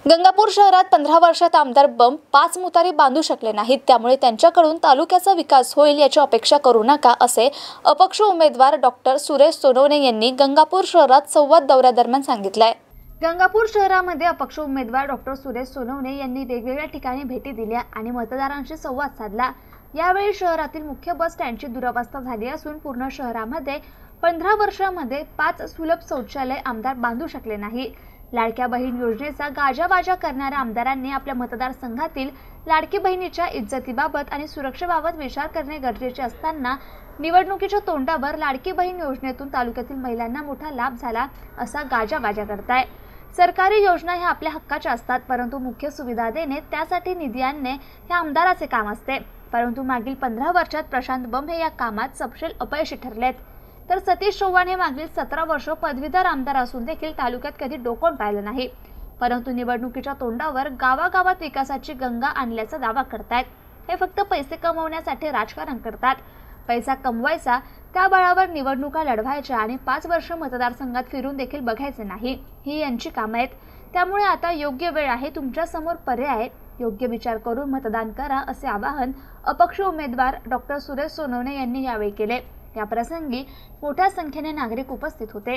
गंगापूर शहरात 15 वर्षात आमदार बम 5 मुतारी बांधू शकले नाहीत, त्यामुळे त्यांच्याकडून तालुक्याचा विकास होईल याची अपेक्षा करू नका, असे अपक्ष उमेदवार डॉक्टर सुरेश सोनवणे यांनी गंगापूर शहरात संवाद दौऱ्यादरम्यान सांगितले. गंगापूर शहरामध्ये अपक्ष उमेदवार डॉक्टर सुरेश सोनवणे यांनी वेगवेगळ्या ठिकाणी भेटी दिल्या आणि मतदारांशी संवाद साधला. यावेळी शहरातील मुख्य बस स्टँडची दुरवस्था झाली असून पूर्ण शहरामध्ये 15 वर्षांमध्ये 5 सुलभ शौचालय आमदार बांधू शकले नाही. लाडक्या बहीण योजनेचा गाजावाजा करणाऱ्या आमदारांनी आपल्या मतदारसंघातील लाडकी बहिणीच्या इज्जतीबाबत आणि सुरक्षेबाबत विचार करणे गरजेचे असताना निवडणुकीच्या तोंडावर लाडकी बहीण योजनेतून तालुक्यातील महिलांना मोठा लाभ झाला असा गाजावाजा करताय. सरकारी योजना ह्या आपल्या हक्काच्या असतात, परंतु मुख्य सुविधा देणे, त्यासाठी निधी आणणे हे आमदाराचे काम असते. परंतु मागील 15 वर्षात प्रशांत बम हे या कामात सपशेल अपयशी ठरलेत. तर सतीश चव्हाण हे मागील 17 वर्ष पदवीधर आमदार असून देखील तालुक्यात कधी डोकं पाहिलं नाही, परंतु निवडणुकीच्या तोंडावर गावागावात विकासाची गंगा आणल्याचा दावा करतायत. हे फक्त पैसे कमवण्यासाठी राजकारण करतात. पैसा कमवायचा, त्या बळावर निवडणुका लढवायच्या आणि 5 वर्ष मतदारसंघात फिरून देखील बघायचे नाही, ही यांची कामं आहेत. त्यामुळे आता योग्य वेळ आहे, तुमच्या समोर पर्याय आहे, योग्य विचार करून मतदान करा, असे आवाहन अपक्ष उमेदवार डॉक्टर सुरेश सोनवणे यांनी यावेळी केले. या प्रसंगी मोठ्या संख्येने नागरिक उपस्थित होते.